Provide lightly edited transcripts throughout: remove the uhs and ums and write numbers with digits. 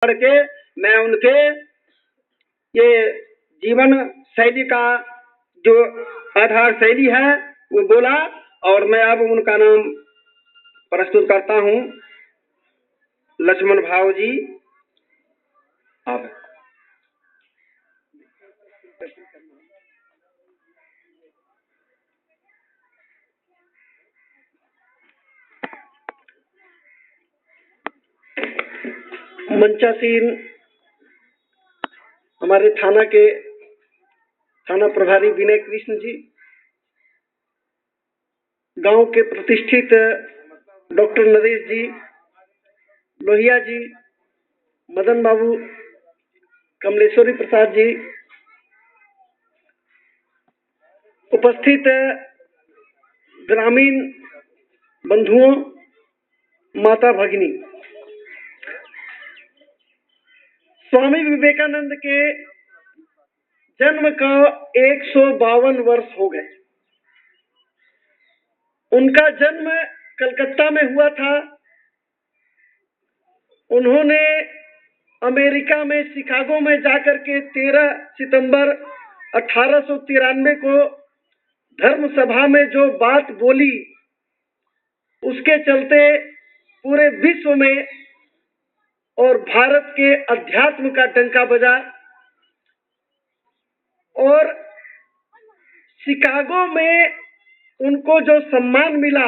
करके मैं उनके ये जीवन शैली का जो आधार शैली है वो बोला और मैं अब उनका नाम प्रस्तुत करता हूँ। लक्ष्मण भाव जी, आप मंचासीन हमारे थाना प्रभारी विनय कृष्ण जी, गांव के प्रतिष्ठित डॉक्टर नरेश जी, लोहिया जी, मदन बाबू, कमलेश्वरी प्रसाद जी, उपस्थित ग्रामीण बंधुओं, माता भगिनी, स्वामी विवेकानंद के जन्म का 152 वर्ष हो गए। उनका जन्म कलकत्ता में हुआ था। उन्होंने अमेरिका में शिकागो में जाकर के 13 सितंबर 1893 को धर्म सभा में जो बात बोली, उसके चलते पूरे विश्व में और भारत के अध्यात्म का डंका बजा और शिकागो में उनको जो सम्मान मिला,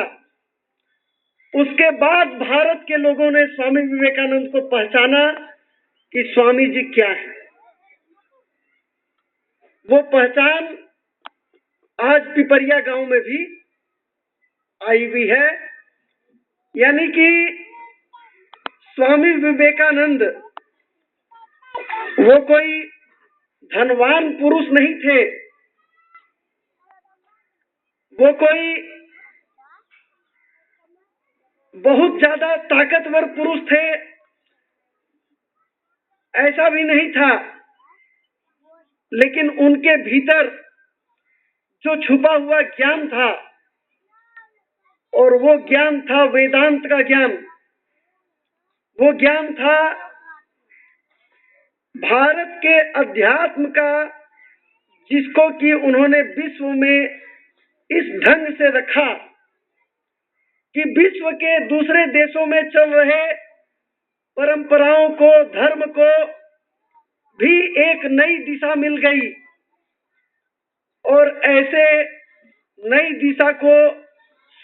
उसके बाद भारत के लोगों ने स्वामी विवेकानंद को पहचाना कि स्वामी जी क्या है। वो पहचान आज पिपरिया गांव में भी आई हुई है। यानी कि स्वामी विवेकानंद वो कोई धनवान पुरुष नहीं थे, वो कोई बहुत ज्यादा ताकतवर पुरुष थे, ऐसा भी नहीं था। लेकिन उनके भीतर जो छुपा हुआ ज्ञान था, और वो ज्ञान था वेदांत का ज्ञान, वो ज्ञान था भारत के अध्यात्म का, जिसको कि उन्होंने विश्व में इस ढंग से रखा कि विश्व के दूसरे देशों में चल रहे परंपराओं को, धर्म को भी एक नई दिशा मिल गई। और ऐसे नई दिशा को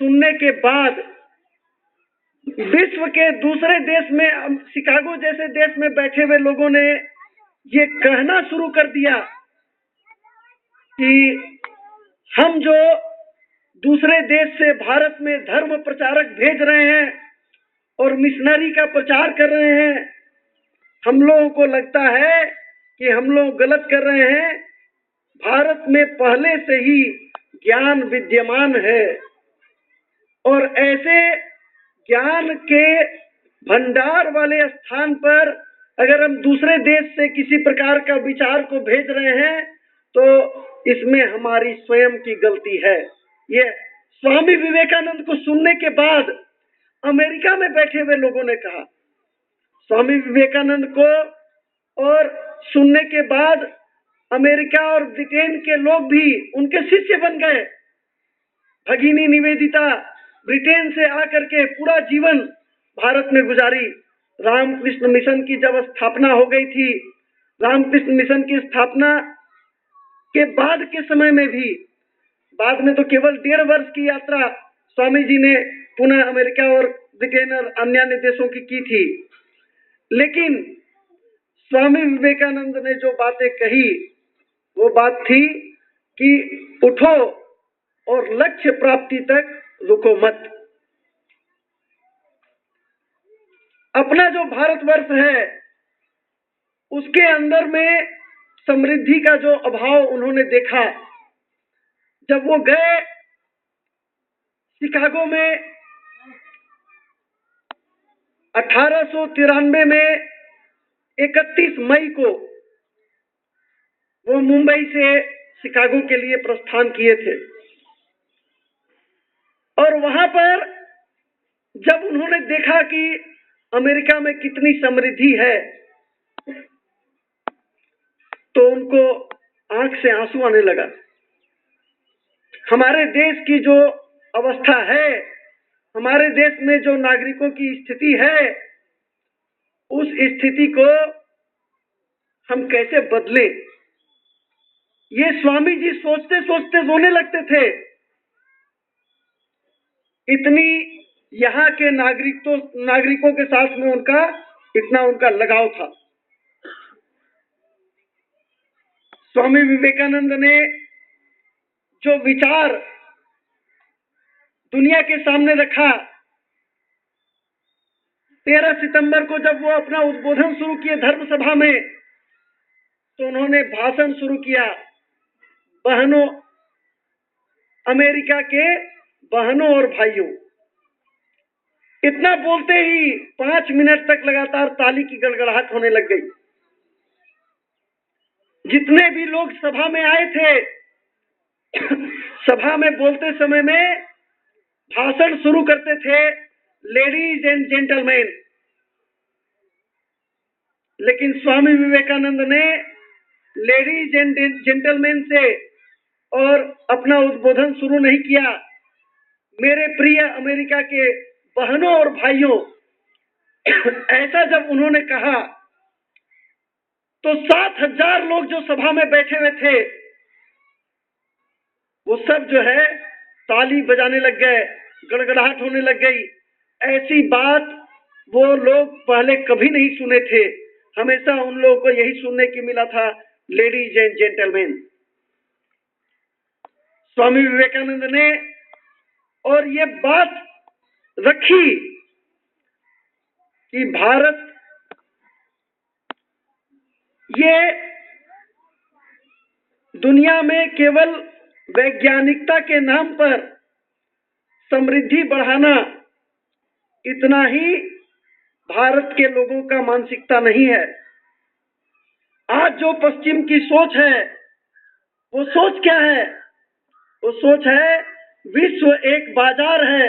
सुनने के बाद विश्व के दूसरे देश में, शिकागो जैसे देश में बैठे हुए लोगों ने ये कहना शुरू कर दिया कि हम जो दूसरे देश से भारत में धर्म प्रचारक भेज रहे हैं और मिशनरी का प्रचार कर रहे हैं, हम लोगों को लगता है कि हम लोग गलत कर रहे हैं। भारत में पहले से ही ज्ञान विद्यमान है और ऐसे ज्ञान के भंडार वाले स्थान पर अगर हम दूसरे देश से किसी प्रकार का विचार को भेज रहे हैं तो इसमें हमारी स्वयं की गलती है। ये स्वामी विवेकानंद को सुनने के बाद अमेरिका में बैठे हुए लोगों ने कहा, स्वामी विवेकानंद को और सुनने के बाद अमेरिका और ब्रिटेन के लोग भी उनके शिष्य बन गए। भगिनी निवेदिता ब्रिटेन से आकर के पूरा जीवन भारत में गुजारी। रामकृष्ण मिशन की जब स्थापना हो गई थी, रामकृष्ण मिशन की स्थापना के बाद के समय में भी, बाद में तो केवल 1.5 वर्ष की यात्रा स्वामी जी ने पुनः अमेरिका और ब्रिटेन और अन्य देशों की थी। लेकिन स्वामी विवेकानंद ने जो बातें कही, वो बात थी कि उठो और लक्ष्य प्राप्ति तक रुको मत। अपना जो भारतवर्ष है उसके अंदर में समृद्धि का जो अभाव उन्होंने देखा, जब वो गए शिकागो में 1893 में 31 मई को वो मुंबई से शिकागो के लिए प्रस्थान किए थे। और वहां पर जब उन्होंने देखा कि अमेरिका में कितनी समृद्धि है, तो उनको आंख से आंसू आने लगा। हमारे देश की जो अवस्था है, हमारे देश में जो नागरिकों की स्थिति है, उस स्थिति को हम कैसे बदले, ये स्वामी जी सोचते सोचते रोने लगते थे। इतनी यहाँ के नागरिकों के साथ में इतना उनका लगाव था। स्वामी विवेकानंद ने जो विचार दुनिया के सामने रखा, 13 सितंबर को जब वो अपना उद्बोधन शुरू किए धर्म सभा में, तो उन्होंने भाषण शुरू किया, बहनों, अमेरिका के बहनों और भाइयों। इतना बोलते ही 5 मिनट तक लगातार ताली की गड़गड़ाहट होने लग गई। जितने भी लोग सभा में आए थे, सभा में बोलते समय में भाषण शुरू करते थे, लेडीज एंड जेंटलमैन, लेकिन स्वामी विवेकानंद ने लेडीज एंड जेंटलमैन से और अपना उद्बोधन शुरू नहीं किया। मेरे प्रिय अमेरिका के बहनों और भाइयों, ऐसा जब उन्होंने कहा तो 7,000 लोग जो सभा में बैठे हुए थे, वो सब जो है ताली बजाने लग गए, गड़गड़ाहट होने लग गई। ऐसी बात वो लोग पहले कभी नहीं सुने थे। हमेशा उन लोगों को यही सुनने की मिला था, ladies and gentleman. Swami Vivekananda ने और ये बात रखी कि भारत ये दुनिया में केवल वैज्ञानिकता के नाम पर समृद्धि बढ़ाना, इतना ही भारत के लोगों का मानसिकता नहीं है। आज जो पश्चिम की सोच है, वो सोच क्या है? वो सोच है विश्व एक बाजार है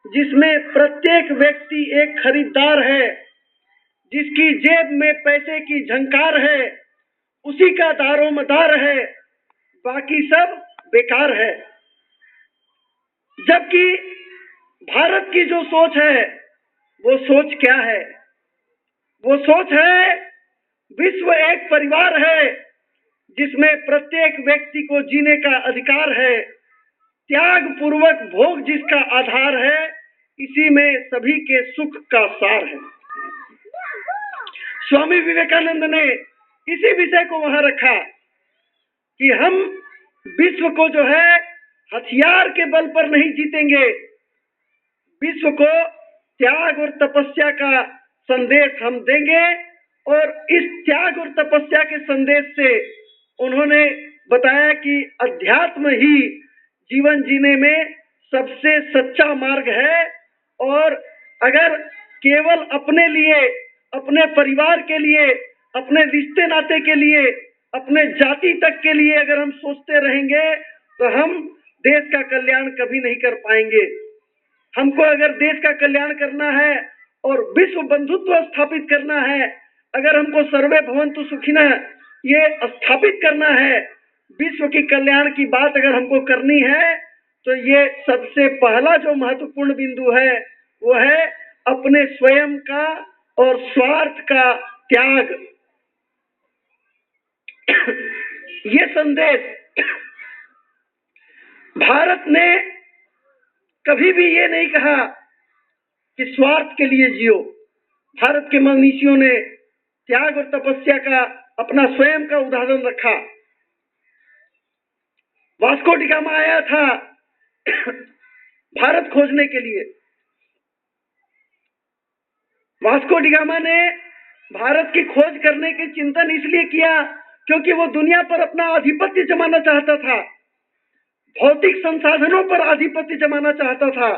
जिसमें प्रत्येक व्यक्ति एक खरीदार है, जिसकी जेब में पैसे की झंकार है, उसी का दारोमदार है, बाकी सब बेकार है। जबकि भारत की जो सोच है, वो सोच क्या है? वो सोच है विश्व एक परिवार है जिसमें प्रत्येक व्यक्ति को जीने का अधिकार है, त्याग पूर्वक भोग जिसका आधार है, इसी में सभी के सुख का सार है। स्वामी विवेकानंद ने इसी विषय को वहां रखा कि हम विश्व को जो है हथियार के बल पर नहीं जीतेंगे, विश्व को त्याग और तपस्या का संदेश हम देंगे। और इस त्याग और तपस्या के संदेश से उन्होंने बताया कि अध्यात्म ही जीवन जीने में सबसे सच्चा मार्ग है। और अगर केवल अपने लिए, अपने परिवार के लिए, अपने रिश्ते नाते के लिए, अपने जाति तक के लिए अगर हम सोचते रहेंगे तो हम देश का कल्याण कभी नहीं कर पाएंगे। हमको अगर देश का कल्याण करना है और विश्व बंधुत्व स्थापित करना है, अगर हमको सर्वे भवन्तु सुखिनः ये स्थापित करना है, विश्व की कल्याण की बात अगर हमको करनी है, तो ये सबसे पहला जो महत्वपूर्ण बिंदु है वो है अपने स्वयं का और स्वार्थ का त्याग। ये संदेश भारत ने कभी भी ये नहीं कहा कि स्वार्थ के लिए जियो। भारत के मनीषियों ने त्याग और तपस्या का अपना स्वयं का उदाहरण रखा। वास्को डी गामा आया था भारत खोजने के लिए। वास्को डी गामा ने भारत की खोज करने की चिंतन इसलिए किया क्योंकि वो दुनिया पर अपना आधिपत्य जमाना चाहता था, भौतिक संसाधनों पर आधिपत्य जमाना चाहता था।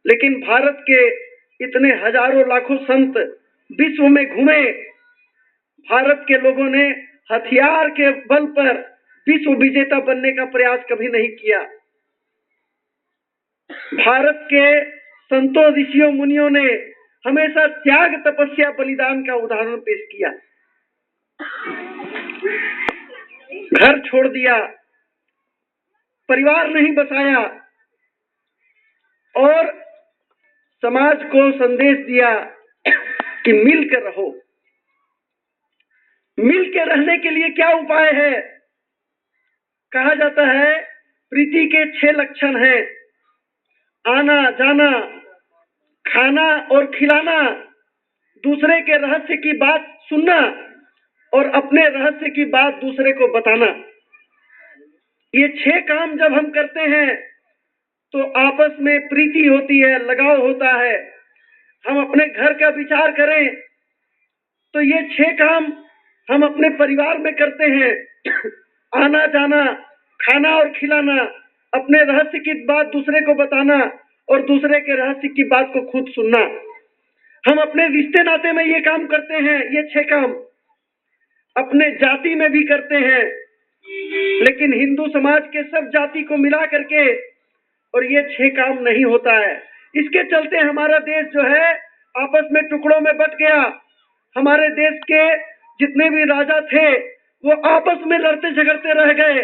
लेकिन भारत के इतने हजारों लाखों संत विश्व में घूमे, भारत के लोगों ने हथियार के बल पर विश्व विजेता बनने का प्रयास कभी नहीं किया। भारत के संतों, ऋषियों, मुनियों ने हमेशा त्याग, तपस्या, बलिदान का उदाहरण पेश किया। घर छोड़ दिया, परिवार नहीं बसाया और समाज को संदेश दिया कि मिलकर रहो। मिलकर रहने के लिए क्या उपाय है? कहा जाता है प्रीति के 6 लक्षण हैं। आना जाना, खाना और खिलाना, दूसरे के रहस्य की बात सुनना और अपने रहस्य की बात दूसरे को बताना। ये 6 काम जब हम करते हैं तो आपस में प्रीति होती है, लगाव होता है। हम अपने घर का विचार करें तो ये 6 काम हम अपने परिवार में करते हैं। आना जाना, खाना और खिलाना, अपने रहस्य की बात दूसरे को बताना और दूसरे के रहस्य की बात को खुद सुनना। हम अपने रिश्ते नाते में ये काम करते हैं। ये 6 काम अपने जाति में भी करते हैं, लेकिन हिंदू समाज के सब जाति को मिला करके और ये 6 काम नहीं होता है। इसके चलते हमारा देश जो है आपस में टुकड़ों में बट गया। हमारे देश के जितने भी राजा थे वो आपस में लड़ते झगड़ते रह गए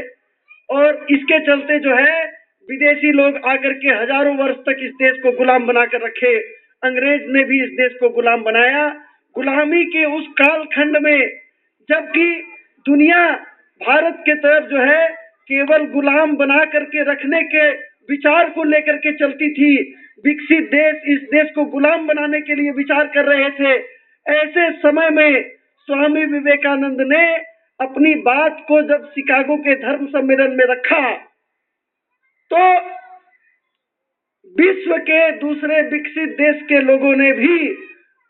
और इसके चलते जो है विदेशी लोग आकर के हजारों वर्ष तक इस देश को गुलाम बनाकर रखे। अंग्रेज ने भी इस देश को गुलाम बनाया। गुलामी के उस कालखंड में जबकि दुनिया भारत के तरफ जो है केवल गुलाम बना करके रखने के विचार को लेकर के चलती थी, विकसित देश इस देश को गुलाम बनाने के लिए विचार कर रहे थे। ऐसे समय में स्वामी विवेकानंद ने अपनी बात को जब शिकागो के धर्म सम्मेलन में रखा तो विश्व के दूसरे विकसित देश के लोगों ने भी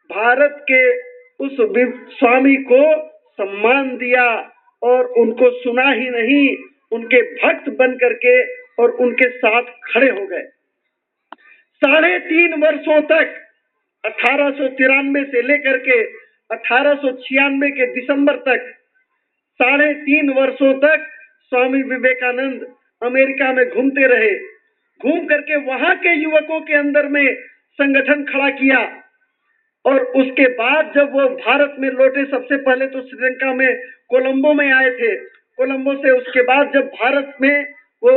भारत के उस स्वामी को सम्मान दिया और उनको सुना ही नहीं, उनके भक्त बन करके और उनके साथ खड़े हो गए। 3.5 वर्षों तक 1893 से लेकर के 1896 के दिसंबर तक 3.5 वर्षों तक स्वामी विवेकानंद अमेरिका में घूमते रहे। घूम करके वहां के युवकों के अंदर में संगठन खड़ा किया और उसके बाद जब वो भारत में लौटे, सबसे पहले तो श्रीलंका में कोलंबो में आए थे। कोलंबो से उसके बाद जब भारत में वो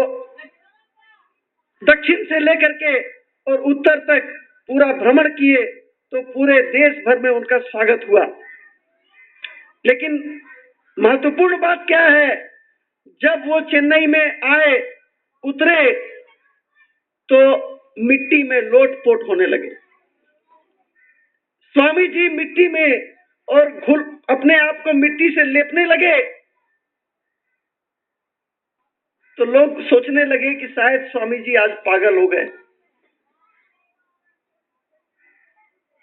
दक्षिण से लेकर के और उत्तर तक पूरा भ्रमण किए तो पूरे देश भर में उनका स्वागत हुआ। लेकिन महत्वपूर्ण बात क्या है, जब वो चेन्नई में आए उतरे तो मिट्टी में लोट-पोट होने लगे। स्वामी जी मिट्टी में और अपने आप को मिट्टी से लेपने लगे तो लोग सोचने लगे कि शायद स्वामी जी आज पागल हो गए।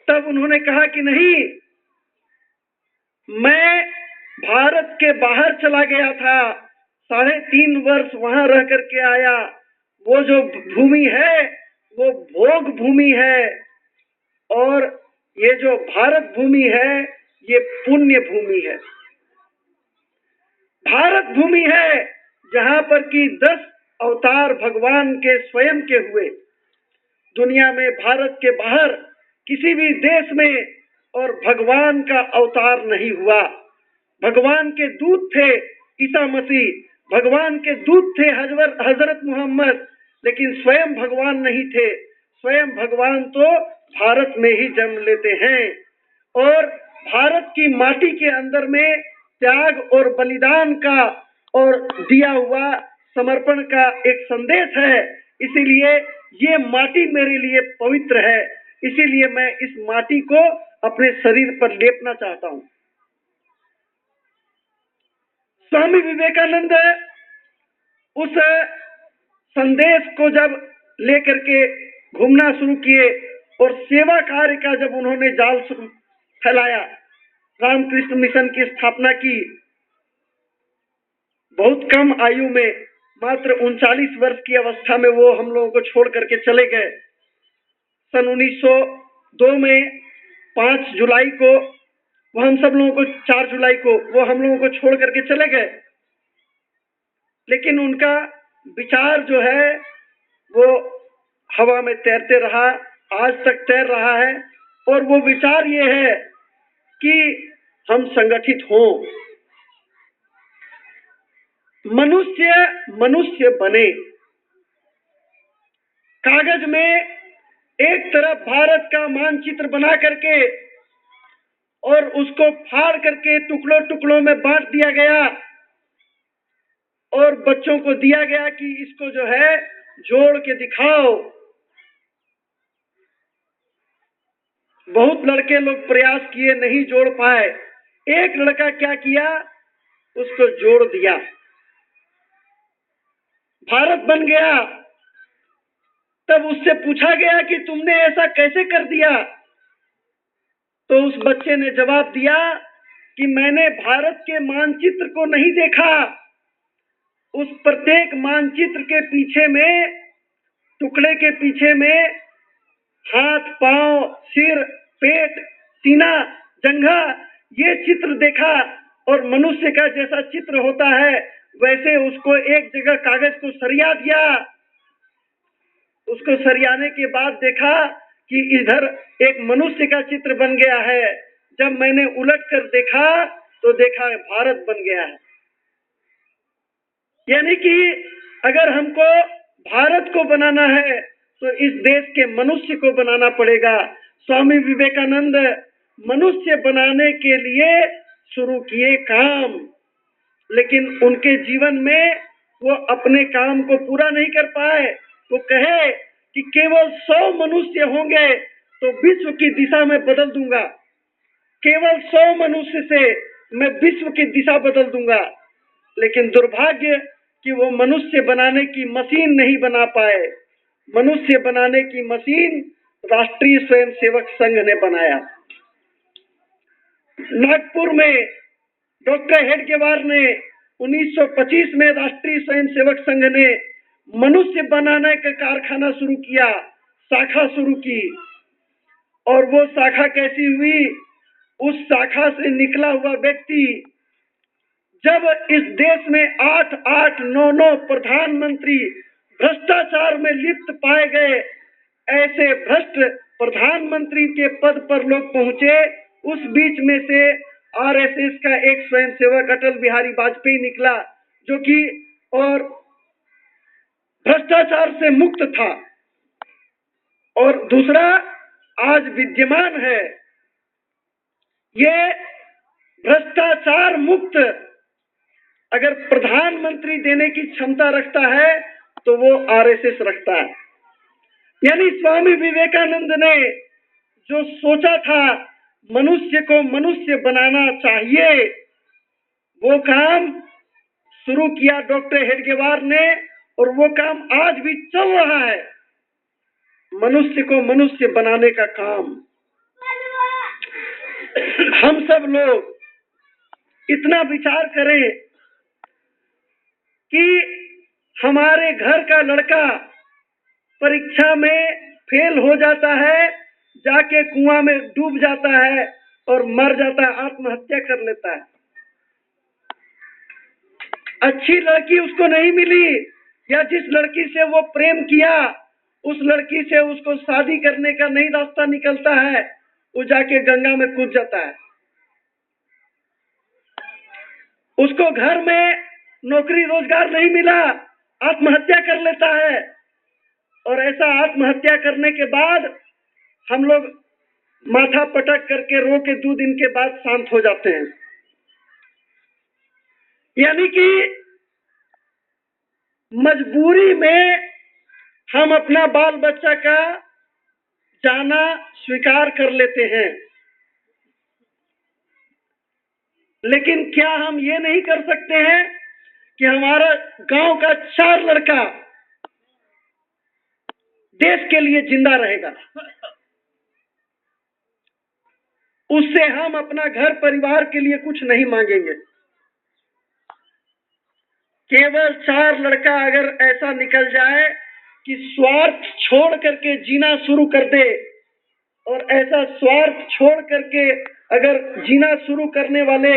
तब उन्होंने कहा कि नहीं, मैं भारत के बाहर चला गया था, 3.5 वर्ष वहां रह करके आया। वो जो भूमि है वो भोग भूमि है और ये जो भारत भूमि है ये पुण्य भूमि है। भारत भूमि है जहां पर कि 10 अवतार भगवान के स्वयं के हुए। दुनिया में भारत के बाहर किसी भी देश में और भगवान का अवतार नहीं हुआ। भगवान के दूत थे ईसा मसीह, भगवान के दूत थे हजरत मोहम्मद, लेकिन स्वयं भगवान नहीं थे। स्वयं भगवान तो भारत में ही जन्म लेते हैं और भारत की माटी के अंदर में त्याग और बलिदान का और दिया हुआ समर्पण का एक संदेश है। इसीलिए ये माटी मेरे लिए पवित्र है, इसीलिए मैं इस माटी को अपने शरीर पर लेपना चाहता हूं। स्वामी विवेकानंद उस संदेश को जब लेकर के घूमना शुरू किए और सेवा कार्य का जब उन्होंने जाल फैलाया, रामकृष्ण मिशन की स्थापना की, बहुत कम आयु में मात्र 39 वर्ष की अवस्था में वो हम लोगों को छोड़ करके चले गए। सन 1902 में 5 जुलाई को वो हम सब लोगों को 4 जुलाई को वो हम लोगों को छोड़ करके चले गए। लेकिन उनका विचार जो है वो हवा में तैरते रहा, आज तक तैर रहा है। और वो विचार ये है कि हम संगठित हों, मनुष्य मनुष्य बने। कागज में एक तरफ भारत का मानचित्र बना करके और उसको फाड़ करके टुकड़ों टुकड़ों में बांट दिया गया और बच्चों को दिया गया कि इसको जो है जोड़ के दिखाओ। बहुत लड़के लोग प्रयास किए, नहीं जोड़ पाए। एक लड़का क्या किया, उसको जोड़ दिया, भारत बन गया। तब उससे पूछा गया कि तुमने ऐसा कैसे कर दिया? तो उस बच्चे ने जवाब दिया कि मैंने भारत के मानचित्र को नहीं देखा, उस प्रत्येक मानचित्र के पीछे में, टुकड़े के पीछे में हाथ, पांव, सिर, पेट, सीना, जंघा, ये चित्र देखा और मनुष्य का जैसा चित्र होता है वैसे उसको एक जगह कागज को सरिया दिया। उसको सरियाने के बाद देखा कि इधर एक मनुष्य का चित्र बन गया है। जब मैंने उलट कर देखा तो देखा भारत बन गया है। यानी कि अगर हमको भारत को बनाना है तो इस देश के मनुष्य को बनाना पड़ेगा। स्वामी विवेकानंद मनुष्य बनाने के लिए शुरू किए काम, लेकिन उनके जीवन में वो अपने काम को पूरा नहीं कर पाए। वो कहे कि केवल 100 मनुष्य होंगे तो विश्व की दिशा में बदल दूंगा, केवल 100 मनुष्य से मैं विश्व की दिशा बदल दूंगा। लेकिन दुर्भाग्य कि वो मनुष्य बनाने की मशीन नहीं बना पाए। मनुष्य बनाने की मशीन राष्ट्रीय स्वयंसेवक संघ ने बनाया। नागपुर में डॉक्टर हेडगेवार ने 1925 में राष्ट्रीय स्वयंसेवक संघ ने मनुष्य बनाने का कारखाना शुरू किया, शाखा शुरू की। और वो शाखा कैसी हुई, उस शाखा से निकला हुआ व्यक्ति जब इस देश में 8-8, 9-9 प्रधानमंत्री भ्रष्टाचार में लिप्त पाए गए, ऐसे भ्रष्ट प्रधानमंत्री के पद पर लोग पहुंचे, उस बीच में से आरएसएस का एक स्वयंसेवक अटल बिहारी वाजपेयी निकला, जो कि और भ्रष्टाचार से मुक्त था। और दूसरा आज विद्यमान है, ये भ्रष्टाचार मुक्त अगर प्रधानमंत्री देने की क्षमता रखता है तो वो आरएसएस रखता है। यानी स्वामी विवेकानंद ने जो सोचा था मनुष्य को मनुष्य बनाना चाहिए, वो काम शुरू किया डॉक्टर हेडगेवार ने, और वो काम आज भी चल रहा है, मनुष्य को मनुष्य बनाने का काम। हम सब लोग इतना विचार करें कि हमारे घर का लड़का परीक्षा में फेल हो जाता है, जाके कुआं में डूब जाता है और मर जाता है, आत्महत्या कर लेता है। अच्छी लड़की उसको नहीं मिली, या जिस लड़की से वो प्रेम किया उस लड़की से उसको शादी करने का नहीं रास्ता निकलता है, वो जाके गंगा में कूद जाता है। उसको घर में नौकरी रोजगार नहीं मिला, आत्महत्या कर लेता है। और ऐसा आत्महत्या करने के बाद हम लोग माथा पटक करके रो के 2 दिन के बाद शांत हो जाते हैं। यानी कि मजबूरी में हम अपना बाल बच्चा का जाना स्वीकार कर लेते हैं, लेकिन क्या हम ये नहीं कर सकते हैं कि हमारा गांव का 4 लड़का देश के लिए जिंदा रहेगा, उससे हम अपना घर परिवार के लिए कुछ नहीं मांगेंगे। केवल 4 लड़का अगर ऐसा निकल जाए कि स्वार्थ छोड़ करके जीना शुरू कर दे, और ऐसा स्वार्थ छोड़ करके अगर जीना शुरू करने वाले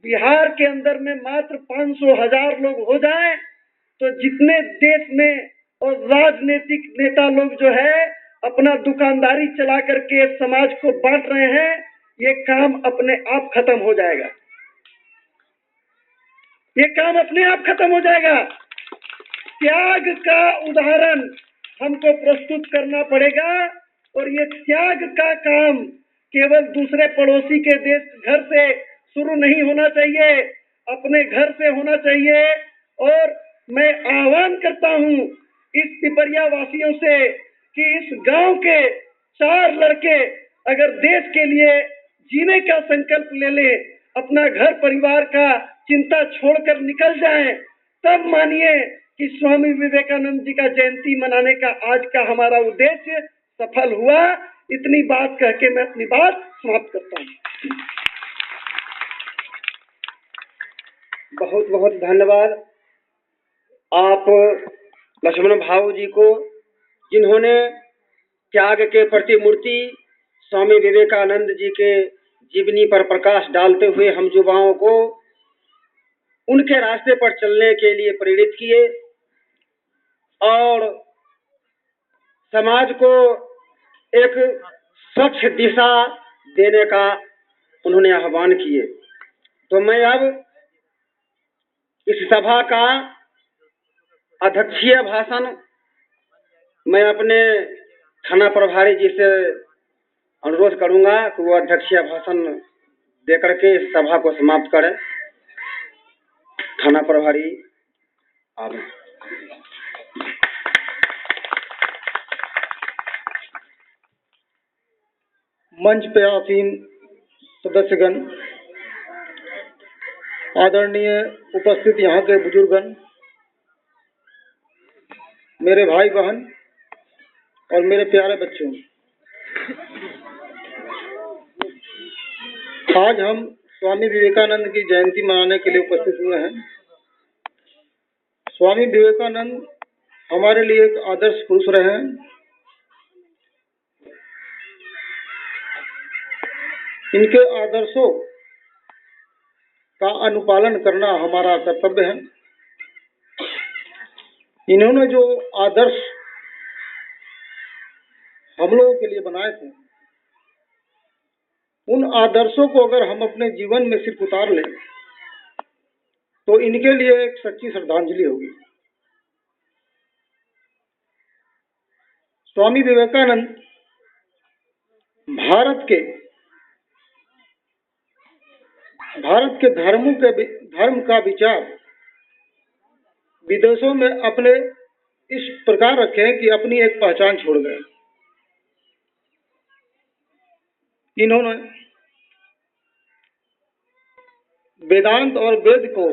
बिहार के अंदर में मात्र 500,000 लोग हो जाएं, तो जितने देश में और राजनीतिक नेता लोग जो है अपना दुकानदारी चला करके समाज को बांट रहे हैं, ये काम अपने आप खत्म हो जाएगा। ये काम अपने आप खत्म हो जाएगा। त्याग का उदाहरण हमको प्रस्तुत करना पड़ेगा और ये त्याग का काम केवल दूसरे पड़ोसी के देश घर से शुरू नहीं होना चाहिए, अपने घर से होना चाहिए। और मैं आह्वान करता हूँ इस पिपरिया वासियों से कि इस गांव के 4 लड़के अगर देश के लिए जीने का संकल्प ले ले, अपना घर परिवार का चिंता छोड़कर निकल जाएं, तब मानिए कि स्वामी विवेकानंद जी का जयंती मनाने का आज का हमारा उद्देश्य सफल हुआ। इतनी बात कह के मैं अपनी बात समाप्त करता हूँ। बहुत बहुत धन्यवाद आप लक्ष्मण भाऊ जी को, जिन्होंने त्याग के प्रतिमूर्ति स्वामी विवेकानंद जी के जीवनी पर प्रकाश डालते हुए हम युवाओं को उनके रास्ते पर चलने के लिए प्रेरित किए और समाज को एक स्वच्छ दिशा देने का उन्होंने आह्वान किए। तो मैं अब इस सभा का अध्यक्षीय भाषण मैं अपने थाना प्रभारी जी से अनुरोध करूंगा कि वो अध्यक्षीय भाषण देकर के इस सभा को समाप्त करें। थाना प्रभारी आप। मंच पे आसीन सदस्यगण, आदरणीय उपस्थित यहाँ के बुजुर्गन, मेरे भाई बहन और मेरे प्यारे बच्चों, आज हम स्वामी विवेकानंद की जयंती मनाने के लिए उपस्थित हुए हैं। स्वामी विवेकानंद हमारे लिए एक आदर्श पुरुष रहे हैं। इनके आदर्शों का अनुपालन करना हमारा कर्तव्य है। इन्होंने जो आदर्श हम लोगों के लिए बनाए थे, उन आदर्शों को अगर हम अपने जीवन में सिर्फ उतार लें तो इनके लिए एक सच्ची श्रद्धांजलि होगी। स्वामी विवेकानंद भारत के धर्म का विचार विदेशों में अपने इस प्रकार रखे कि अपनी एक पहचान छोड़ गए। इन्होंने वेदांत और वेद को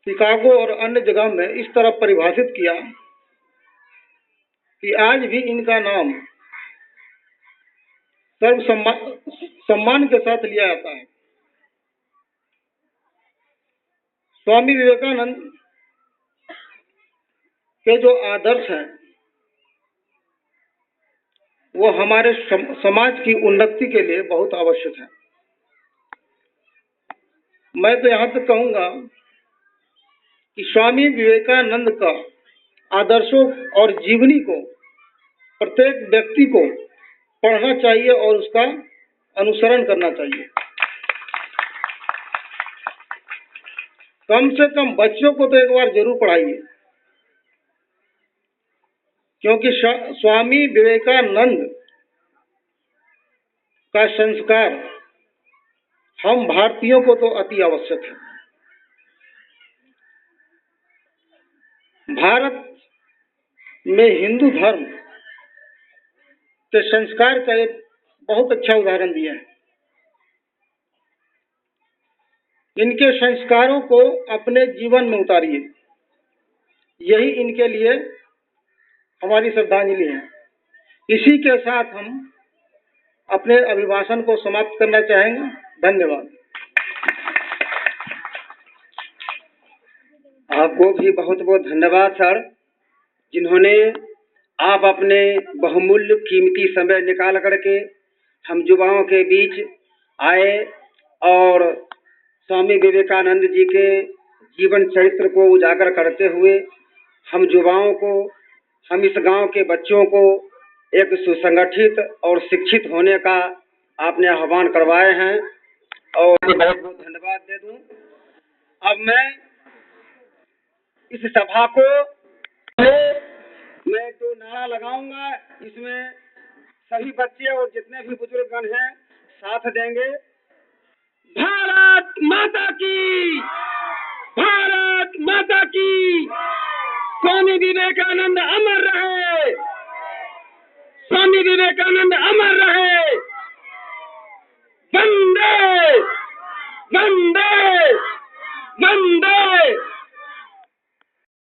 शिकागो और अन्य जगह में इस तरह परिभाषित किया कि आज भी इनका नाम सर्व सम्मान के साथ लिया जाता है। स्वामी विवेकानंद के जो आदर्श हैं वो हमारे समाज की उन्नति के लिए बहुत आवश्यक है। मैं तो यहाँ तक कहूँगा कि स्वामी विवेकानंद का आदर्शों और जीवनी को प्रत्येक व्यक्ति को पढ़ना चाहिए और उसका अनुसरण करना चाहिए। कम से कम बच्चों को तो एक बार जरूर पढ़ाइए, क्योंकि स्वामी विवेकानंद का संस्कार हम भारतीयों को तो अति आवश्यक है। भारत में हिंदू धर्म के संस्कार का एक बहुत अच्छा उदाहरण दिया है। इनके संस्कारों को अपने जीवन में उतारिए, यही इनके लिए हमारी श्रद्धांजलि है। इसी के साथ हम अपने अभिभाषण को समाप्त करना चाहेंगे। धन्यवाद। आपको भी बहुत बहुत धन्यवाद सर, जिन्होंने आप अपने बहुमूल्य कीमती समय निकाल करके हम युवाओं के बीच आए और स्वामी विवेकानंद जी के जीवन चरित्र को उजागर करते हुए हम युवाओं को, हम इस गांव के बच्चों को एक सुसंगठित और शिक्षित होने का आपने आह्वान करवाए हैं। और बहुत बहुत धन्यवाद दे दूं। अब मैं इस सभा को मैं दो नारा लगाऊंगा, इसमें सभी बच्चे और जितने भी बुजुर्गगण हैं साथ देंगे। भारत माता की, भारत माता की, स्वामी विवेकानंद अमर रहे, स्वामी विवेकानंद अमर रहे, वंदे वंदे